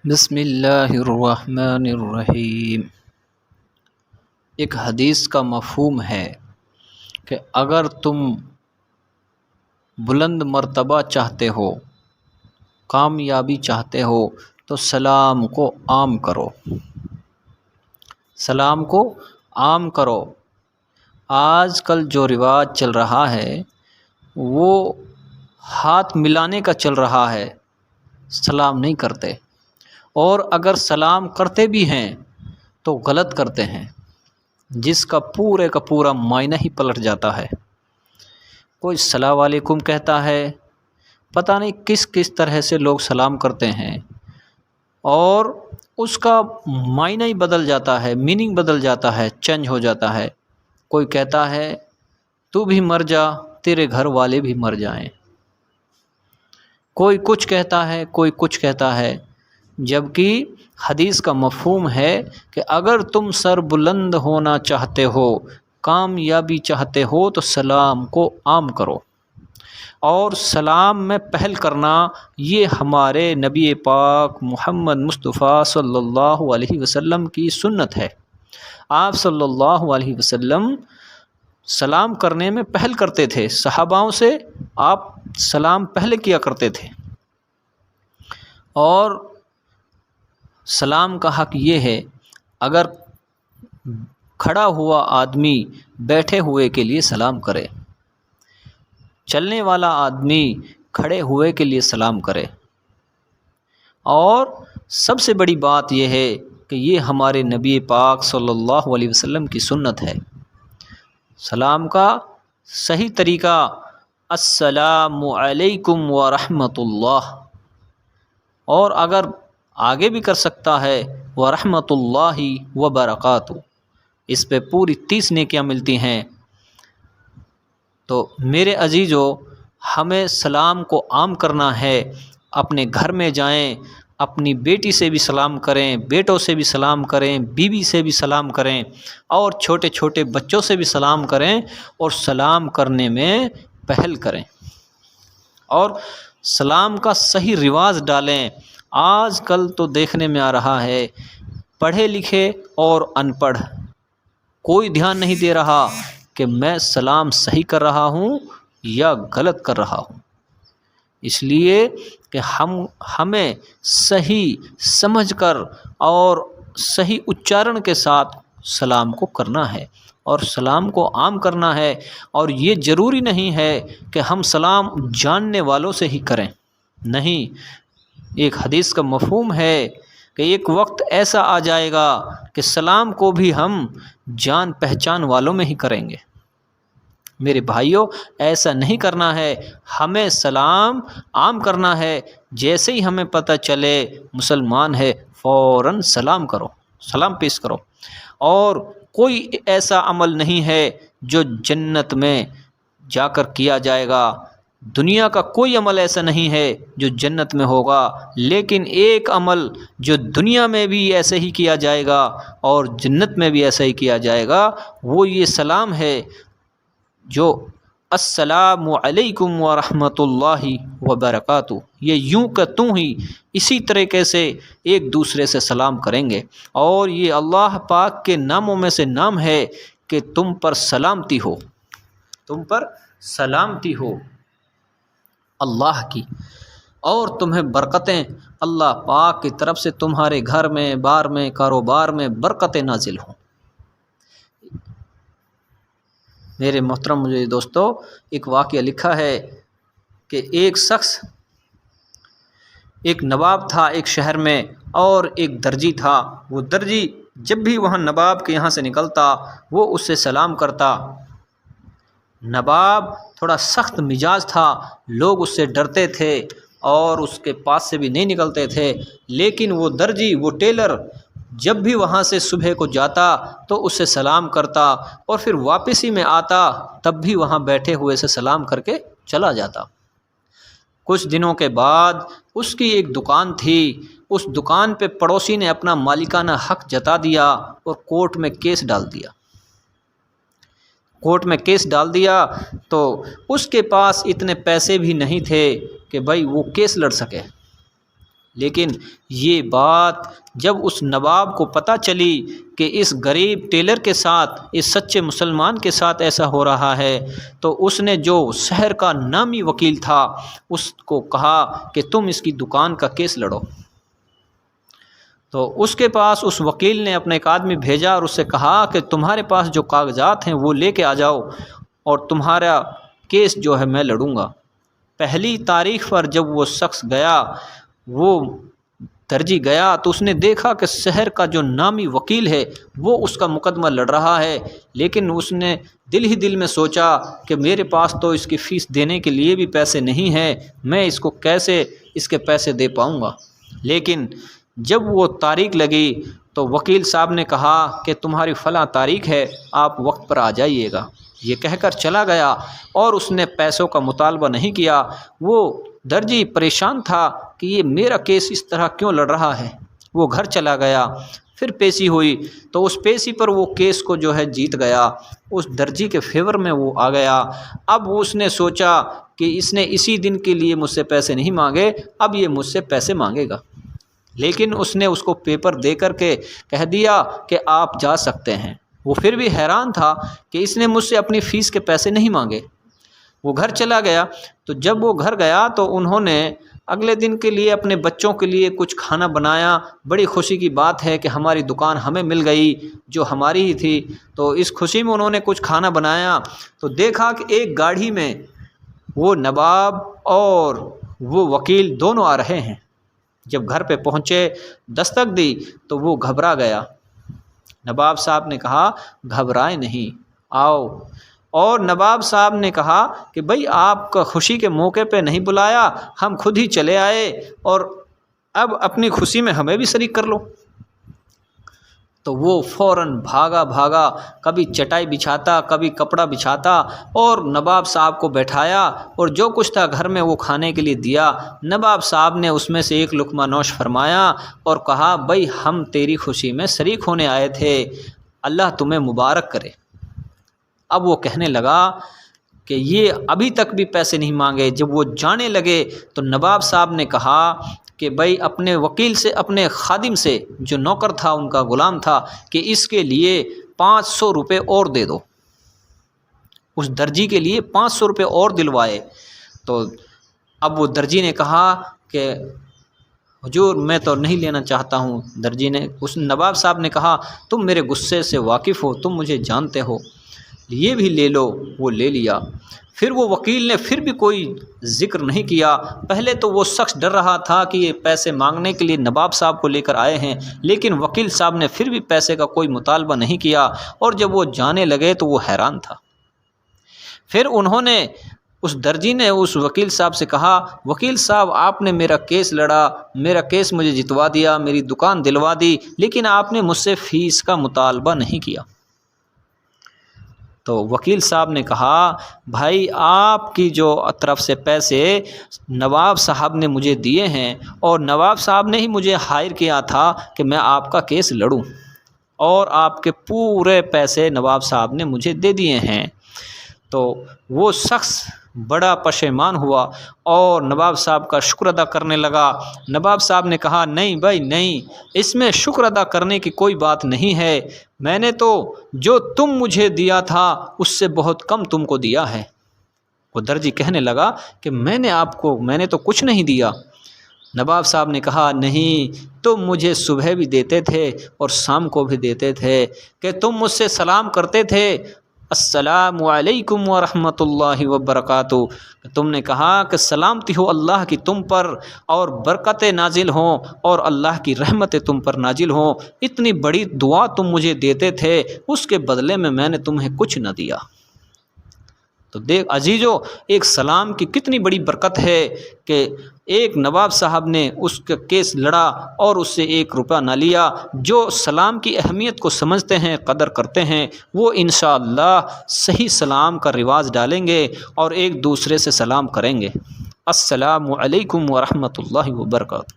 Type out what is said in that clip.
بسم اللہ الرحمن الرحیم۔ ایک حدیث کا مفہوم ہے کہ اگر تم بلند مرتبہ چاہتے ہو، کامیابی چاہتے ہو تو سلام کو عام کرو۔ سلام کو عام کرو۔ آج کل جو رواج چل رہا ہے وہ ہاتھ ملانے کا چل رہا ہے، سلام نہیں کرتے، اور اگر سلام کرتے بھی ہیں تو غلط کرتے ہیں، جس کا پورا معنی ہی پلٹ جاتا ہے۔ کوئی السلام علیکم کہتا ہے، پتہ نہیں کس طرح سے لوگ سلام کرتے ہیں، اور اس کا معنی ہی بدل جاتا ہے، میننگ بدل جاتا ہے، چینج ہو جاتا ہے۔ کوئی کہتا ہے تو بھی مر جا، تیرے گھر والے بھی مر جائیں۔ کوئی کچھ کہتا ہے، کوئی کچھ کہتا ہے، جبکہ حدیث کا مفہوم ہے کہ اگر تم سر بلند ہونا چاہتے ہو، کامیابی چاہتے ہو تو سلام کو عام کرو، اور سلام میں پہل کرنا یہ ہمارے نبی پاک محمد مصطفیٰ صلی اللہ علیہ وسلم کی سنت ہے۔ آپ صلی اللہ علیہ وسلم سلام کرنے میں پہل کرتے تھے، صحاباؤں سے آپ سلام پہلے کیا کرتے تھے۔ اور سلام کا حق یہ ہے، اگر کھڑا ہوا آدمی بیٹھے ہوئے کے لیے سلام کرے، چلنے والا آدمی کھڑے ہوئے کے لیے سلام کرے، اور سب سے بڑی بات یہ ہے کہ یہ ہمارے نبی پاک صلی اللہ علیہ وسلم کی سنت ہے۔ سلام کا صحیح طریقہ السلام علیکم ورحمۃ اللہ، اور اگر آگے بھی کر سکتا ہے ورحمۃ اللہ وبرکاتہ، اس پہ پوری 30 نیکیاں ملتی ہیں۔ تو میرے عزیزو، ہمیں سلام کو عام کرنا ہے۔ اپنے گھر میں جائیں، اپنی بیٹی سے بھی سلام کریں، بیٹوں سے بھی سلام کریں، بیوی سے بھی سلام کریں، اور چھوٹے چھوٹے بچوں سے بھی سلام کریں، اور سلام کرنے میں پہل کریں، اور سلام کا صحیح رواج ڈالیں۔ آج کل تو دیکھنے میں آ رہا ہے، پڑھے لکھے اور ان پڑھ کوئی دھیان نہیں دے رہا کہ میں سلام صحیح کر رہا ہوں یا غلط کر رہا ہوں۔ اس لیے کہ ہمیں صحیح سمجھ کر اور صحیح اچارن کے ساتھ سلام کو کرنا ہے، اور سلام کو عام کرنا ہے۔ اور یہ ضروری نہیں ہے کہ ہم سلام جاننے والوں سے ہی کریں، نہیں۔ ایک حدیث کا مفہوم ہے کہ ایک وقت ایسا آ جائے گا کہ سلام کو بھی ہم جان پہچان والوں میں ہی کریں گے۔ میرے بھائیوں، ایسا نہیں کرنا ہے، ہمیں سلام عام کرنا ہے۔ جیسے ہی ہمیں پتہ چلے مسلمان ہے، فوراً سلام کرو، سلام پیش کرو۔ اور کوئی ایسا عمل نہیں ہے جو جنت میں جا کر کیا جائے گا، دنیا کا کوئی عمل ایسا نہیں ہے جو جنت میں ہوگا، لیکن ایک عمل جو دنیا میں بھی ایسے ہی کیا جائے گا اور جنت میں بھی ایسا ہی کیا جائے گا، وہ یہ سلام ہے جو السلام علیکم ورحمۃ اللہ وبرکاتہ۔ یہ یوں کہ توں ہی اسی طریقے سے ایک دوسرے سے سلام کریں گے، اور یہ اللہ پاک کے ناموں میں سے نام ہے کہ تم پر سلامتی ہو، تم پر سلامتی ہو اللہ کی، اور تمہیں برکتیں اللہ پاک کی طرف سے تمہارے گھر میں، بار میں، کاروبار میں برکتیں نازل ہوں۔ میرے محترم مجھے دوستو، ایک واقعہ لکھا ہے کہ ایک شخص، ایک نواب تھا ایک شہر میں، اور ایک درجی تھا۔ وہ درجی جب بھی وہاں نواب کے یہاں سے نکلتا وہ اس سے سلام کرتا۔ نواب تھوڑا سخت مزاج تھا، لوگ اس سے ڈرتے تھے اور اس کے پاس سے بھی نہیں نکلتے تھے، لیکن وہ درجی، وہ ٹیلر، جب بھی وہاں سے صبح کو جاتا تو اس سے سلام کرتا، اور پھر واپسی میں آتا تب بھی وہاں بیٹھے ہوئے سے سلام کر کے چلا جاتا۔ کچھ دنوں کے بعد اس کی ایک دکان تھی، اس دکان پہ پڑوسی نے اپنا مالکانہ حق جتا دیا اور کورٹ میں کیس ڈال دیا۔ کورٹ میں کیس ڈال دیا تو اس کے پاس اتنے پیسے بھی نہیں تھے کہ بھائی وہ کیس لڑ سکے، لیکن یہ بات جب اس نواب کو پتہ چلی کہ اس غریب ٹیلر کے ساتھ، اس سچے مسلمان کے ساتھ ایسا ہو رہا ہے، تو اس نے جو شہر کا نامی وکیل تھا اس کو کہا کہ تم اس کی دکان کا کیس لڑو۔ تو اس کے پاس اس وکیل نے اپنا ایک آدمی بھیجا اور اس سے کہا کہ تمہارے پاس جو کاغذات ہیں وہ لے کے آ جاؤ اور تمہارا کیس جو ہے میں لڑوں گا۔ پہلی تاریخ پر جب وہ شخص گیا، وہ درجی گیا، تو اس نے دیکھا کہ شہر کا جو نامی وکیل ہے وہ اس کا مقدمہ لڑ رہا ہے، لیکن اس نے دل ہی دل میں سوچا کہ میرے پاس تو اس کی فیس دینے کے لیے بھی پیسے نہیں ہیں، میں اس کو کیسے اس کے پیسے دے پاؤں گا۔ لیکن جب وہ تاریخ لگی تو وکیل صاحب نے کہا کہ تمہاری فلاں تاریخ ہے، آپ وقت پر آ جائیے گا۔ یہ کہہ کر چلا گیا اور اس نے پیسوں کا مطالبہ نہیں کیا۔ وہ درجی پریشان تھا کہ یہ میرا کیس اس طرح کیوں لڑ رہا ہے۔ وہ گھر چلا گیا، پھر پیشی ہوئی تو اس پیشی پر وہ کیس کو جو ہے جیت گیا، اس درجی کے فیور میں وہ آ گیا۔ اب اس نے سوچا کہ اس نے اسی دن کے لیے مجھ سے پیسے نہیں مانگے، اب یہ مجھ سے پیسے مانگے گا، لیکن اس نے اس کو پیپر دے کر کے کہہ دیا کہ آپ جا سکتے ہیں۔ وہ پھر بھی حیران تھا کہ اس نے مجھ سے اپنی فیس کے پیسے نہیں مانگے۔ وہ گھر چلا گیا، تو جب وہ گھر گیا تو انہوں نے اگلے دن کے لیے اپنے بچوں کے لیے کچھ کھانا بنایا۔ بڑی خوشی کی بات ہے کہ ہماری دکان ہمیں مل گئی جو ہماری ہی تھی، تو اس خوشی میں انہوں نے کچھ کھانا بنایا تو دیکھا کہ ایک گاڑی میں وہ نواب اور وہ وکیل دونوں آ رہے ہیں۔ جب گھر پہ پہنچے، دستک دی تو وہ گھبرا گیا۔ نواب صاحب نے کہا گھبرائے نہیں، آؤ۔ اور نواب صاحب نے کہا کہ بھئی آپ کا خوشی کے موقع پہ نہیں بلایا، ہم خود ہی چلے آئے اور اب اپنی خوشی میں ہمیں بھی شریک کر لو۔ تو وہ فوراً بھاگا، کبھی چٹائی بچھاتا، کبھی کپڑا بچھاتا اور نواب صاحب کو بیٹھایا اور جو کچھ تھا گھر میں وہ کھانے کے لیے دیا۔ نواب صاحب نے اس میں سے ایک لقمہ نوش فرمایا اور کہا بھئی ہم تیری خوشی میں شریک ہونے آئے تھے، اللہ تمہیں مبارک کرے۔ اب وہ کہنے لگا کہ یہ ابھی تک بھی پیسے نہیں مانگے۔ جب وہ جانے لگے تو نواب صاحب نے کہا کہ بھائی اپنے وکیل سے، اپنے خادم سے جو نوکر تھا، ان کا غلام تھا، کہ اس کے لیے 500 روپے اور دے دو۔ اس درجی کے لیے 500 روپے اور دلوائے۔ تو اب وہ درجی نے کہا کہ حضور میں تو نہیں لینا چاہتا ہوں۔ درجی نے، اس نواب صاحب نے کہا تم میرے غصے سے واقف ہو، تم مجھے جانتے ہو، یہ بھی لے لو۔ وہ لے لیا۔ پھر وہ وکیل نے پھر بھی کوئی ذکر نہیں کیا۔ پہلے تو وہ شخص ڈر رہا تھا کہ یہ پیسے مانگنے کے لیے نواب صاحب کو لے کر آئے ہیں، لیکن وکیل صاحب نے پھر بھی پیسے کا کوئی مطالبہ نہیں کیا، اور جب وہ جانے لگے تو وہ حیران تھا۔ پھر انہوں نے، اس درجی نے اس وکیل صاحب سے کہا وکیل صاحب آپ نے میرا کیس لڑا، میرا کیس مجھے جتوا دیا، میری دکان دلوا دی، لیکن آپ نے مجھ سے فیس کا مطالبہ نہیں کیا۔ تو وکیل صاحب نے کہا بھائی آپ کی جو طرف سے پیسے نواب صاحب نے مجھے دیے ہیں، اور نواب صاحب نے ہی مجھے ہائر کیا تھا کہ میں آپ کا کیس لڑوں، اور آپ کے پورے پیسے نواب صاحب نے مجھے دے دیے ہیں۔ تو وہ شخص بڑا پشیمان ہوا اور نواب صاحب کا شکر ادا کرنے لگا۔ نواب صاحب نے کہا نہیں بھائی نہیں، اس میں شکر ادا کرنے کی کوئی بات نہیں ہے، میں نے تو جو تم مجھے دیا تھا اس سے بہت کم تم کو دیا ہے۔ وہ درجی کہنے لگا کہ میں نے تو کچھ نہیں دیا۔ نواب صاحب نے کہا نہیں، تم مجھے صبح بھی دیتے تھے اور شام کو بھی دیتے تھے، کہ تم مجھ سے سلام کرتے تھے السلام علیکم ورحمۃ اللہ وبرکاتہ، تم نے کہا کہ سلامتی ہو اللہ کی تم پر، اور برکتیں نازل ہوں اور اللہ کی رحمتیں تم پر نازل ہوں، اتنی بڑی دعا تم مجھے دیتے تھے، اس کے بدلے میں نے تمہیں کچھ نہ دیا۔ تو دیکھ عزیزو، ایک سلام کی کتنی بڑی برکت ہے کہ ایک نواب صاحب نے اس کا کیس لڑا اور اس سے 1 روپیہ نہ لیا۔ جو سلام کی اہمیت کو سمجھتے ہیں، قدر کرتے ہیں، وہ انشاءاللہ صحیح سلام کا رواج ڈالیں گے اور ایک دوسرے سے سلام کریں گے۔ السلام علیکم ورحمۃ اللہ وبرکاتہ۔